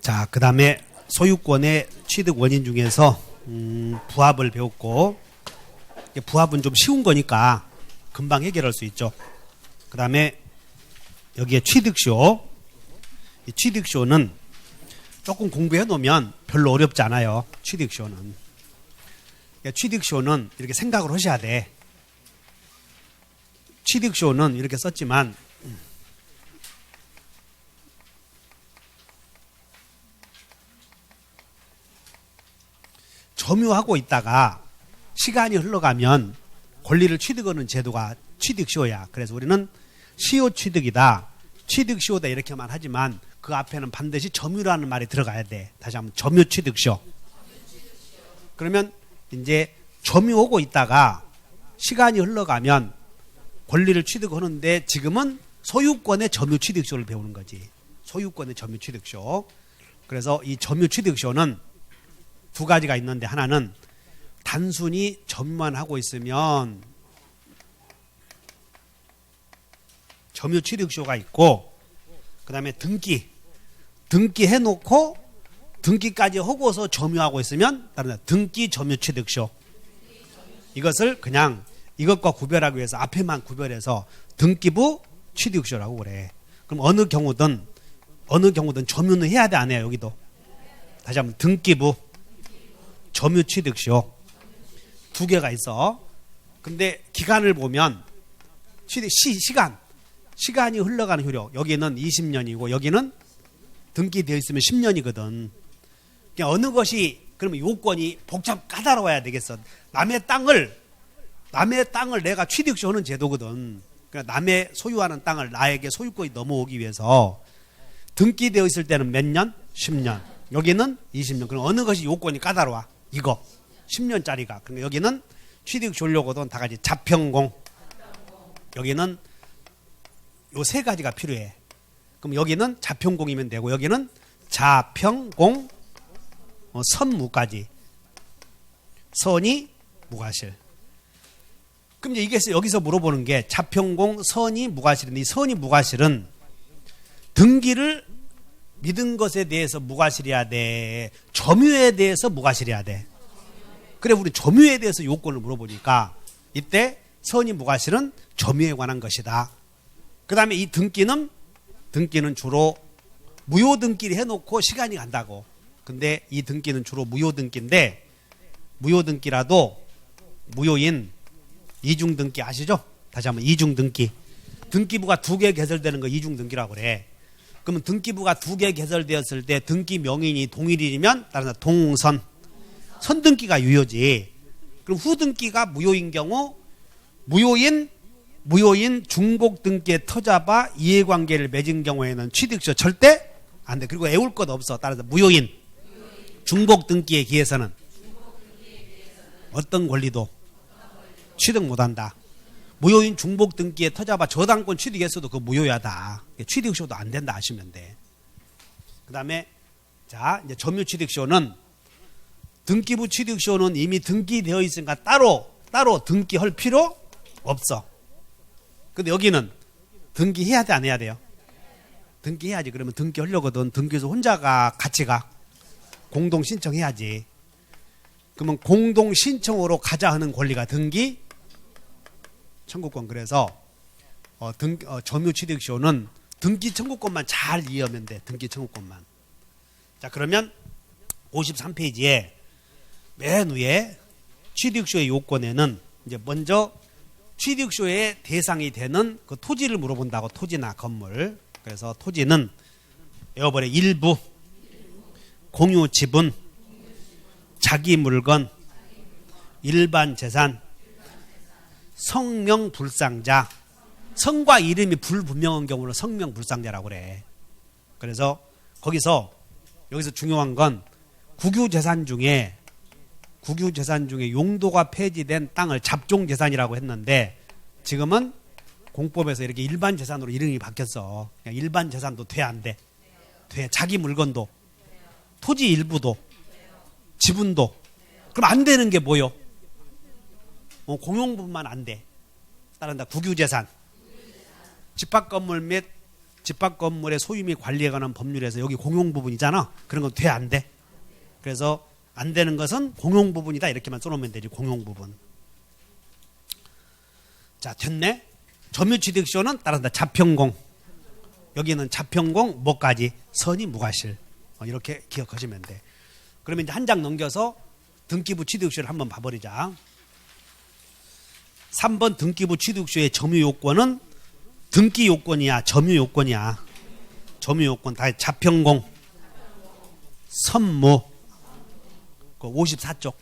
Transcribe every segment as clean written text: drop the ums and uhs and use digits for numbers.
자, 그 다음에 소유권의 취득 원인 중에서 부합을 배웠고, 부합은 좀 쉬운 거니까 금방 해결할 수 있죠. 그 다음에 여기에 취득쇼. 이 취득쇼는 조금 공부해 놓으면 별로 어렵지 않아요. 취득쇼는. 취득쇼는 이렇게 생각을 하셔야 돼. 취득쇼는 이렇게 썼지만 점유하고 있다가 시간이 흘러가면 권리를 취득하는 제도가 취득시효야. 그래서 우리는 시효 취득이다, 취득시효다 이렇게만 하지만 그 앞에는 반드시 점유라는 말이 들어가야 돼. 다시 한번 점유 취득시효. 그러면 이제 점유하고 있다가 시간이 흘러가면 권리를 취득하는데 지금은 소유권의 점유 취득시효를 배우는 거지. 소유권의 점유 취득시효. 그래서 이 점유 취득시효는 두 가지가 있는데, 하나는 단순히 점유만 하고 있으면 점유 취득시효가 있고, 그 다음에 등기 해놓고 등기까지 하고서 점유하고 있으면 다른 등기 점유 취득시효. 이것을 그냥 이것과 구별하기 위해서 앞에만 구별해서 등기부 취득시효라고 그래. 그럼 어느 경우든 점유는 해야 돼, 안 해요? 여기도 다시 한번 등기부 점유 취득시효 두 개가 있어. 근데 기간을 보면 시간이 흘러가는 효력, 여기는 20년이고 여기는 등기되어 있으면 10년이거든. 그러니까 어느 것이 그러면 요건이 까다로워야 되겠어. 남의 땅을 내가 취득시효하는 제도거든. 그러니까 남의 소유하는 땅을 나에게 소유권이 넘어오기 위해서 등기되어 있을 때는 몇 년? 10년. 여기는 20년. 그럼 어느 것이 요건이 까다로워? 이거 10년짜리가. 그러니까 여기는 취득시효려거든. 다 같이 자평공. 여기는 요 세 가지가 필요해. 그럼 여기는 자평공이면 되고 여기는 자평공 선무까지. 선이 무과실. 그럼 이제 이게 여기서 물어보는 게 자평공 선이 무과실인데, 이 선이 무과실은 등기를 믿은 것에 대해서 무과실이어야 돼, 점유에 대해서 무과실이어야 돼. 그래, 우리 점유에 대해서 요건을 물어보니까 이때 선이 무과실은 점유에 관한 것이다. 그 다음에 이 등기는 주로 무효 등기를 해놓고 시간이 간다고. 근데 이 등기는 주로 무효 등기인데, 무효 등기라도 무효인 이중 등기 아시죠? 다시 한번 이중 등기. 등기부가 두 개 개설되는 거 이중 등기라고 그래. 그러면 등기부가 두 개 개설되었을 때 등기 명인이 동일이면 따라서 동선. 선등기가 유효지. 그럼 후등기가 무효인 경우 무효인 중복 등기에 터잡아 이해관계를 맺은 경우에는 취득시효 절대 안 돼. 그리고 애울 것 없어. 따라서 무효인 중복 등기에 기해서는 어떤 권리도 취득 못한다. 무효인 중복 등기에 터잡아 저당권 취득했어도 그거 무효야다. 취득시효도 안 된다 하시면 돼. 그 다음에 자, 이제 점유 취득시효는 등기부 취득시효는 이미 등기되어 있으니까 따로 등기할 필요 없어. 근데 여기는 등기해야 돼, 안 해야 돼요? 등기해야지. 그러면 등기하려거든. 등기해서 혼자가 같이 가. 공동 신청해야지. 그러면 공동 신청으로 가자 하는 권리가 등기 청구권. 그래서 점유 취득시효는 등기 청구권만 잘 이해하면 돼. 등기 청구권만. 자, 그러면 53페이지에 맨 위에 취득시효의 요건에는 이제 먼저 취득시효의 대상이 되는 그 토지를 물어본다고. 토지나 건물. 그래서 토지는 외워버려. 일부, 공유 지분, 자기 물건, 일반 재산, 성명불상자. 성과 이름이 불분명한 경우는 성명불상자라고 그래. 그래서 여기서 중요한 건 국유재산 중에 용도가 폐지된 땅을 잡종재산이라고 했는데, 지금은 공법에서 이렇게 일반 재산으로 이름이 바뀌었어. 그냥 일반 재산도 돼, 안 돼? 돼. 자기 물건도, 토지 일부도, 지분도. 그럼 안 되는 게 뭐요? 공용분만 안 돼. 따른다. 국유재산. 집합건물 및 집합 건물의 소유 및 관리에 관한 법률에서 여기 공용 부분이잖아. 그런 건 돼, 안 돼? 그래서 안 되는 것은 공용 부분이다 이렇게만 써놓으면 되지. 공용 부분. 자, 됐네. 점유취득시효는 따라서 자평공. 여기는 자평공 뭐까지? 선이 무과실. 이렇게 기억하시면 돼. 그러면 이제 한 장 넘겨서 등기부 취득시효를 한번 봐버리자. 3번 등기부 취득시효의 점유요건은 등기요건이야, 점유요건이야? 점유요건 다 자평공, 선무. 54쪽.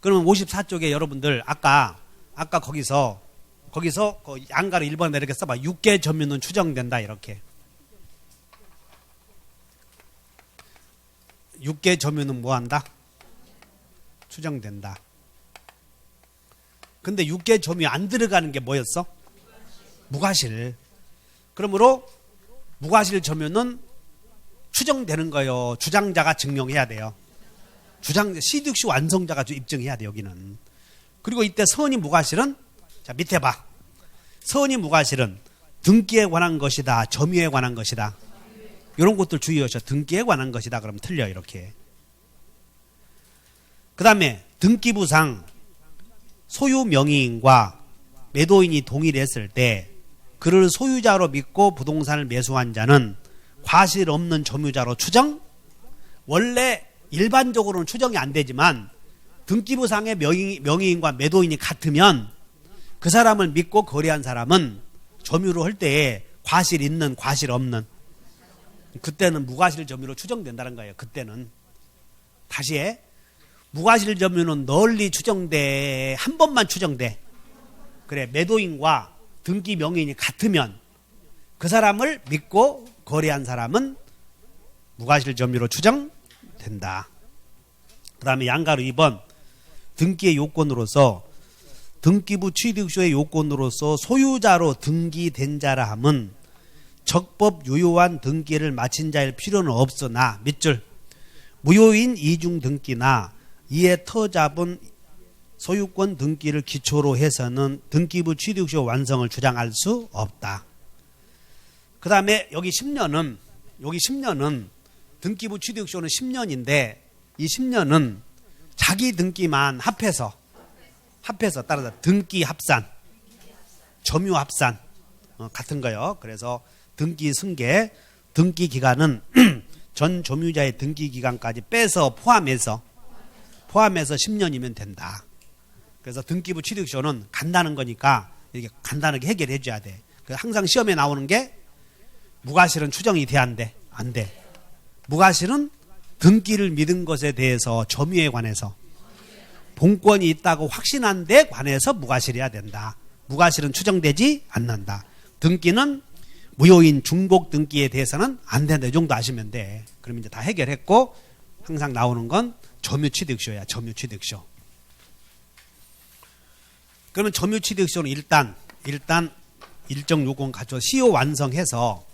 그러면 54쪽에 여러분들 아까 거기서 그 양가로 1번에 이렇게 써봐. 6개 점유는 추정된다 이렇게. 6개 점유는 뭐한다? 추정된다. 근데 6개 점유 안 들어가는 게 뭐였어? 무과실. 그러므로 무과실 점유는 추정되는 거예요. 주장자가 증명해야 돼요. 취득시 완성자가 입증해야 돼 여기는. 그리고 이때 선이 무과실은 자 밑에 봐. 선이 무과실은 등기에 관한 것이다, 점유에 관한 것이다. 이런 것들 주의하셔. 등기에 관한 것이다 그러면 틀려 이렇게. 그 다음에 등기부상 소유 명의인과 매도인이 동일했을 때 그를 소유자로 믿고 부동산을 매수한 자는 과실 없는 점유자로 추정? 원래 일반적으로는 추정이 안 되지만 등기부상의 명의인과 매도인이 같으면 그 사람을 믿고 거래한 사람은 점유를 할 때에 과실 있는 과실 없는 그때는 무과실 점유로 추정된다는 거예요. 그때는 다시 해. 무과실 점유는 널리 추정돼. 한 번만 추정돼. 그래, 매도인과 등기 명의인이 같으면 그 사람을 믿고 거래한 사람은 무과실 점유로 추정된다. 그 다음에 양가로 2번 등기의 요건으로서 등기부 취득시효의 요건으로서 소유자로 등기된 자라 함은 적법 유효한 등기를 마친 자일 필요는 없으나 밑줄 무효인 이중 등기나 이에 터잡은 소유권 등기를 기초로 해서는 등기부 취득시효 완성을 주장할 수 없다. 그 다음에 여기 10년은 등기부 취득시효는 10년인데 이 10년은 자기 등기만 합해서 따라서 등기 합산, 점유 합산 같은 거요. 그래서 등기 승계, 등기 기간은 전 점유자의 등기 기간까지 빼서 포함해서 10년이면 된다. 그래서 등기부 취득시효는 간다는 거니까 이렇게 간단하게 해결해 줘야 돼. 항상 시험에 나오는 게 무과실은 추정이 돼, 안 돼? 안 돼. 무과실은 등기를 믿은 것에 대해서 점유에 관해서 본권이 있다고 확신한 데 관해서 무과실이어야 된다. 무과실은 추정되지 않는다. 등기는 무효인 중복 등기에 대해서는 안 된다. 이 정도 아시면 돼. 그럼 이제 다 해결했고 항상 나오는 건 점유취득시효야. 점유취득시효. 그러면 점유취득시효는 일단 일정 요건 갖춰 시효 완성해서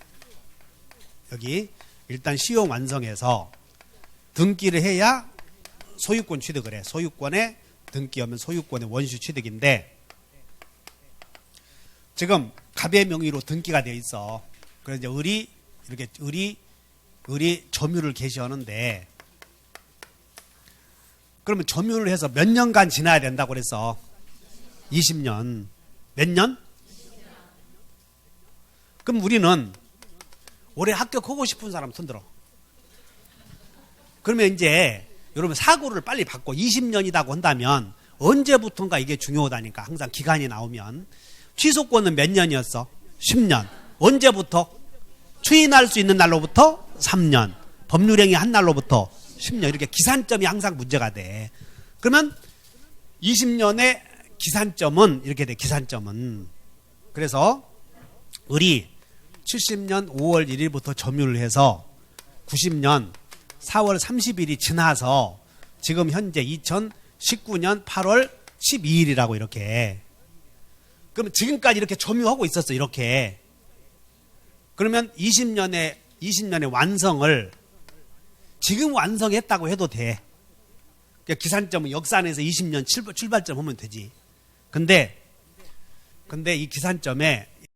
여기 일단 시효 완성해서 등기를 해야 소유권 취득을 해. 소유권에 등기하면 소유권의 원시 취득인데 지금 갑의 명의로 등기가 되어 있어. 그래서 이제 을이 점유를 개시하는데 그러면 점유를 해서 몇 년간 지나야 된다고 그랬어? 20년. 몇 년? 그럼 우리는 올해 합격하고 싶은 사람 손들어. 그러면 이제 여러분 사고를 빨리 받고 20년이라고 한다면 언제부턴가 이게 중요하다니까. 항상 기간이 나오면 취소권은 몇 년이었어? 10년. 언제부터? 추인할 수 있는 날로부터 3년. 법률행위 한 날로부터 10년. 이렇게 기산점이 항상 문제가 돼. 그러면 20년의 기산점은 이렇게 돼. 기산점은. 그래서 을이 70년 5월 1일부터 점유를 해서 90년 4월 30일이 지나서 지금 현재 2019년 8월 12일이라고 이렇게. 그러면 지금까지 이렇게 점유하고 있었어. 이렇게. 그러면 20년의 완성을 지금 완성했다고 해도 돼. 그러니까 기산점은 역산해서 20년 출발점 하면 되지. 근데 이 기산점에